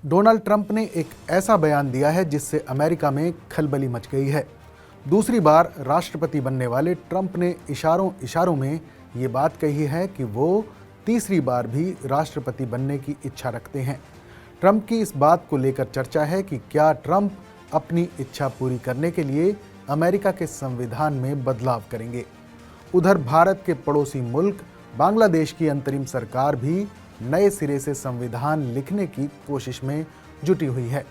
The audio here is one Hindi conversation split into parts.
डोनाल्ड ट्रंप ने एक ऐसा बयान दिया है जिससे अमेरिका में खलबली मच गई है। दूसरी बार राष्ट्रपति बनने वाले ट्रंप ने इशारों इशारों में ये बात कही है कि वो तीसरी बार भी राष्ट्रपति बनने की इच्छा रखते हैं। ट्रंप की इस बात को लेकर चर्चा है कि क्या ट्रंप अपनी इच्छा पूरी करने के लिए अमेरिका के संविधान में बदलाव करेंगे। उधर भारत के पड़ोसी मुल्क बांग्लादेश की अंतरिम सरकार भी नए सिरे से संविधान लिखने की कोशिश में जुटी हुई है।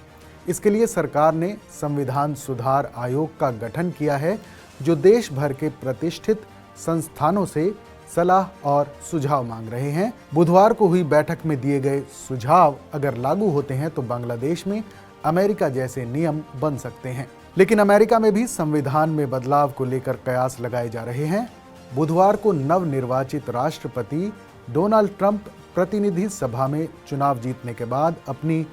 इसके लिए सरकार ने संविधान सुधार आयोग का गठन किया है, जो देश भर के प्रतिष्ठित संस्थानों से सलाह और सुझाव मांग रहे हैं। बुधवार को हुई बैठक में दिए गए सुझाव अगर लागू होते हैं तो बांग्लादेश में अमेरिका जैसे नियम बन सकते हैं। लेकिन अमेरिका में भी संविधान में बदलाव को लेकर कयास लगाए जा रहे हैं। बुधवार को नवनिर्वाचित राष्ट्रपति डोनाल्ड ट्रंप प्रतिनिधि सभा में चुनाव जीतने के बाद अपनी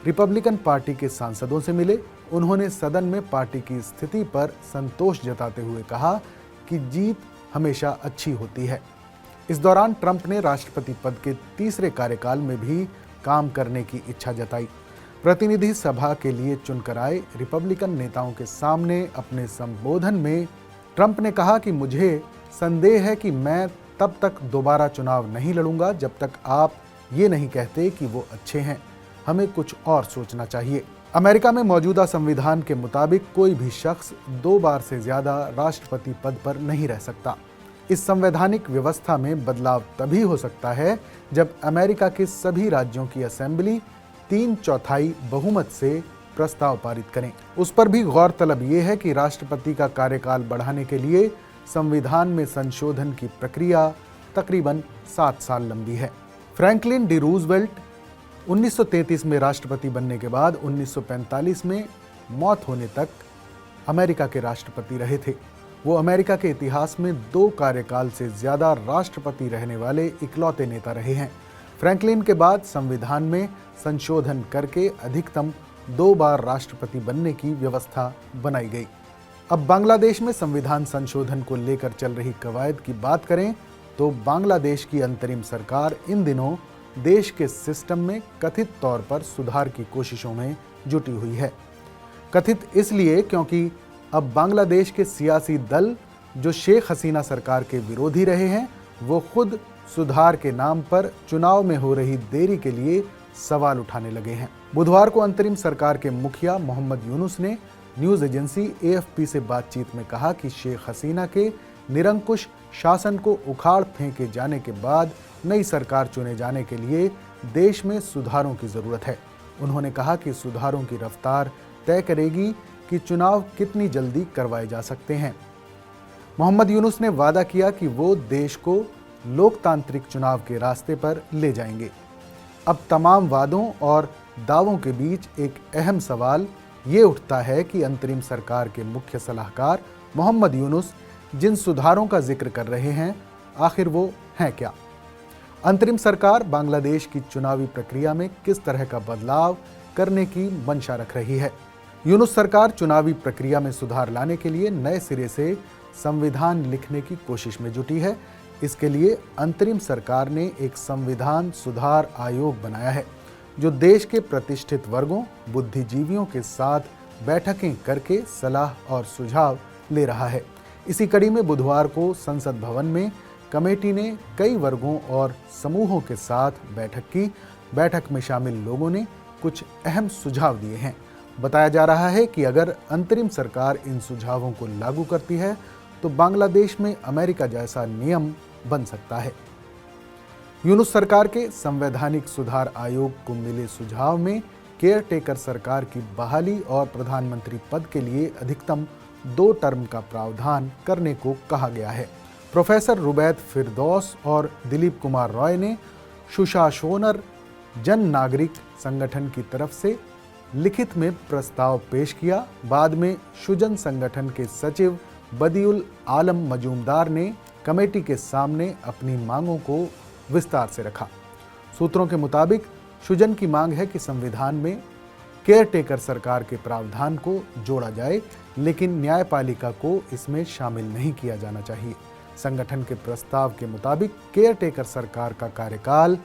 रिपब्लिकन पार्टी के सांसदों से मिले। उन्होंने सदन में पार्टी की स्थिति पर संतोष जताते हुए कहा कि जीत हमेशा अच्छी होती है। इस दौरान ट्रंप ने राष्ट्रपति पद के तीसरे कार्यकाल में भी काम करने की इच्छा जताई। प्रतिनिधि सभा के लिए चुनकर आए रिपब्लिकन नेताओं के सामने अपने संबोधन में ट्रंप ने कहा कि मुझे संदेह है कि मैं तब तक दोबारा चुनाव नहीं लड़ूंगा जब तक आप ये नहीं कहते कि वो अच्छे हैं। हमें कुछ और सोचना चाहिए। अमेरिका में मौजूदा संविधान के मुताबिक कोई भी शख्स 2 बार से ज्यादा राष्ट्रपति पद पर नहीं रह सकता। इस संवैधानिक व्यवस्था में बदलाव तभी हो सकता है जब अमेरिका के सभी राज्यों की असेंबली 3/4 बहुमत से प्रस्ताव पारित करें। उस पर भी गौरतलब ये है कि राष्ट्रपति का कार्यकाल बढ़ाने के लिए संविधान में संशोधन की प्रक्रिया तकरीबन 7 साल लंबी है। फ्रैंकलिन डी रूजवेल्ट 1933 में राष्ट्रपति बनने के बाद 1945 में मौत होने तक अमेरिका के राष्ट्रपति रहे थे। वो अमेरिका के इतिहास में 2 कार्यकाल से ज्यादा राष्ट्रपति रहने वाले इकलौते नेता रहे हैं। फ्रैंकलिन के बाद संविधान में संशोधन करके अधिकतम 2 बार राष्ट्रपति बनने की व्यवस्था बनाई गई। अब बांग्लादेश में संविधान संशोधन को लेकर चल रही कवायद की बात करें तो बांग्लादेश की अंतरिम सरकार इन दिनों देश के सिस्टम में कथित तौर पर सुधार की कोशिशों में जुटी हुई है। कथित इसलिए क्योंकि अब बांग्लादेश के सियासी दल जो शेख हसीना सरकार के विरोधी रहे हैं, वो खुद सुधार के नाम पर चुनाव में हो रही देरी के लिए सवाल उठाने लगे हैं। बुधवार को अंतरिम सरकार के मुखिया मोहम्मद यूनुस ने न्यूज एजेंसी AFP से बातचीत में कहा कि शेख हसीना के निरंकुश शासन को उखाड़ फेंके जाने के बाद नई सरकार चुने जाने के लिए देश में सुधारों की जरूरत है। उन्होंने कहा कि सुधारों की रफ्तार तय करेगी कि चुनाव कितनी जल्दी करवाए जा सकते हैं। मोहम्मद यूनुस ने वादा किया कि वो देश को लोकतांत्रिक चुनाव के रास्ते पर ले जाएंगे। अब तमाम वादों और दावों के बीच एक अहम सवाल ये उठता है कि अंतरिम सरकार के मुख्य सलाहकार मोहम्मद यूनुस जिन सुधारों का जिक्र कर रहे हैं, आखिर वो हैं क्या? अंतरिम सरकार बांग्लादेश की चुनावी प्रक्रिया में किस तरह का बदलाव करने की मंशा रख रही है? यूनुस सरकार चुनावी प्रक्रिया में सुधार लाने के लिए नए सिरे से संविधान लिखने की कोशिश में जुटी है। इसके लिए अंतरिम सरकार ने एक संविधान सुधार आयोग बनाया है, जो देश के प्रतिष्ठित वर्गों, बुद्धिजीवियों के साथ बैठकें करके सलाह और सुझाव ले रहा है। इसी कड़ी में बुधवार को संसद भवन में कमेटी ने कई वर्गों और समूहों के साथ बैठक की। बैठक में शामिल लोगों ने कुछ अहम सुझाव दिए हैं। बताया जा रहा है कि अगर अंतरिम सरकार इन सुझावों को लागू करती है तो बांग्लादेश में अमेरिका जैसा नियम बन सकता है। यूनुस सरकार के संवैधानिक सुधार आयोग को मिले सुझाव में केयर टेकर सरकार की बहाली और प्रधानमंत्री पद के लिए अधिकतम 2 टर्म का प्रावधान करने को कहा गया है। प्रोफेसर रुबैत फिरदौस और दिलीप कुमार रॉय ने सुशासोनर जन नागरिक संगठन की तरफ से लिखित में प्रस्ताव पेश किया। बाद में सुजन संगठन के सचिव बदिउल आलम मजूमदार ने कमेटी के सामने अपनी मांगों को विस्तार से रखा। सूत्रों के मुताबिक सुजन की मांग है कि संविधान में केयर टेकर सरकार के प्रावधान को जोड़ा जाए, लेकिन न्यायपालिका को इसमें शामिल नहीं किया जाना चाहिए। संगठन के प्रस्ताव के मुताबिक केयर टेकर सरकार का कार्यकाल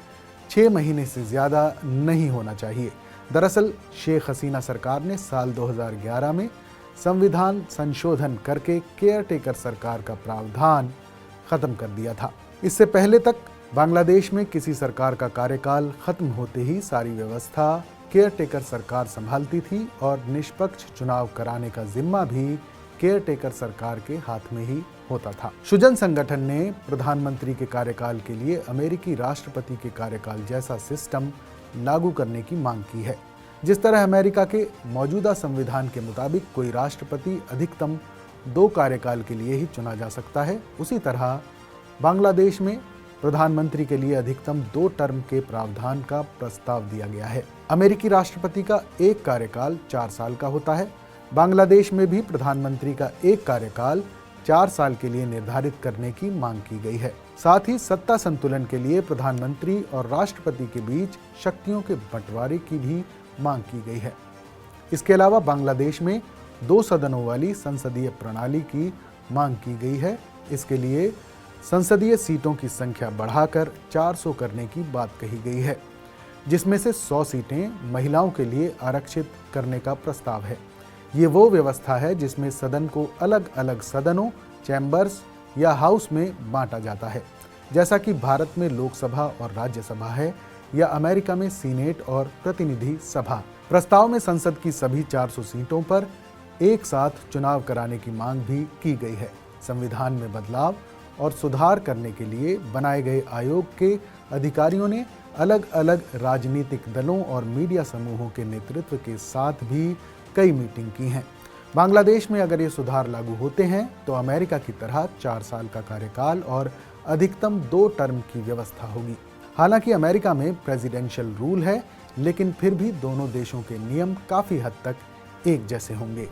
6 महीने से ज्यादा नहीं होना चाहिए। दरअसल शेख हसीना सरकार ने साल 2011 में संविधान संशोधन करके केयरटेकर सरकार का प्रावधान खत्म कर दिया था। इससे पहले तक बांग्लादेश में किसी सरकार का कार्यकाल खत्म होते ही सारी व्यवस्था केयरटेकर सरकार संभालती थी और निष्पक्ष चुनाव कराने का जिम्मा भी केयरटेकर सरकार के हाथ में ही होता था। सुजन संगठन ने प्रधानमंत्री के कार्यकाल के लिए अमेरिकी राष्ट्रपति के कार्यकाल जैसा सिस्टम लागू करने की मांग की है। जिस तरह अमेरिका के मौजूदा संविधान के मुताबिक कोई राष्ट्रपति अधिकतम 2 कार्यकाल के लिए ही चुना जा सकता है, उसी तरह बांग्लादेश में प्रधानमंत्री के लिए अधिकतम 2 टर्म के प्रावधान का प्रस्ताव दिया गया है। अमेरिकी राष्ट्रपति का एक कार्यकाल 4 साल का होता है। बांग्लादेश में भी प्रधानमंत्री का एक कार्यकाल 4 साल के लिए निर्धारित करने की मांग की गई है। साथ ही सत्ता संतुलन के लिए प्रधानमंत्री और राष्ट्रपति के बीच शक्तियों के बंटवारे की भी मांग की गई है। इसके अलावा बांग्लादेश में 2 सदनों वाली संसदीय प्रणाली की मांग की गई है। इसके लिए संसदीय सीटों की संख्या बढ़ाकर 400 करने की बात कही गई है, जिसमें से 100 सीटें महिलाओं के लिए आरक्षित करने का प्रस्ताव है। ये वो व्यवस्था है जिसमें सदन को अलग अलग सदनों, चैम्बर्स या हाउस में बांटा जाता है, जैसा कि भारत में लोकसभा और राज्यसभा है या अमेरिका में सीनेट और प्रतिनिधि सभा। प्रस्ताव में संसद की सभी 400 सीटों पर एक साथ चुनाव कराने की मांग भी की गई है। संविधान में बदलाव और सुधार करने के लिए बनाए गए आयोग के अधिकारियों ने अलग अलग राजनीतिक दलों और मीडिया समूहों के नेतृत्व के साथ भी कई मीटिंग की हैं। बांग्लादेश में अगर ये सुधार लागू होते हैं तो अमेरिका की तरह 4 साल का कार्यकाल और अधिकतम 2 टर्म की व्यवस्था होगी। हालांकि अमेरिका में प्रेसिडेंशियल रूल है, लेकिन फिर भी दोनों देशों के नियम काफ़ी हद तक एक जैसे होंगे।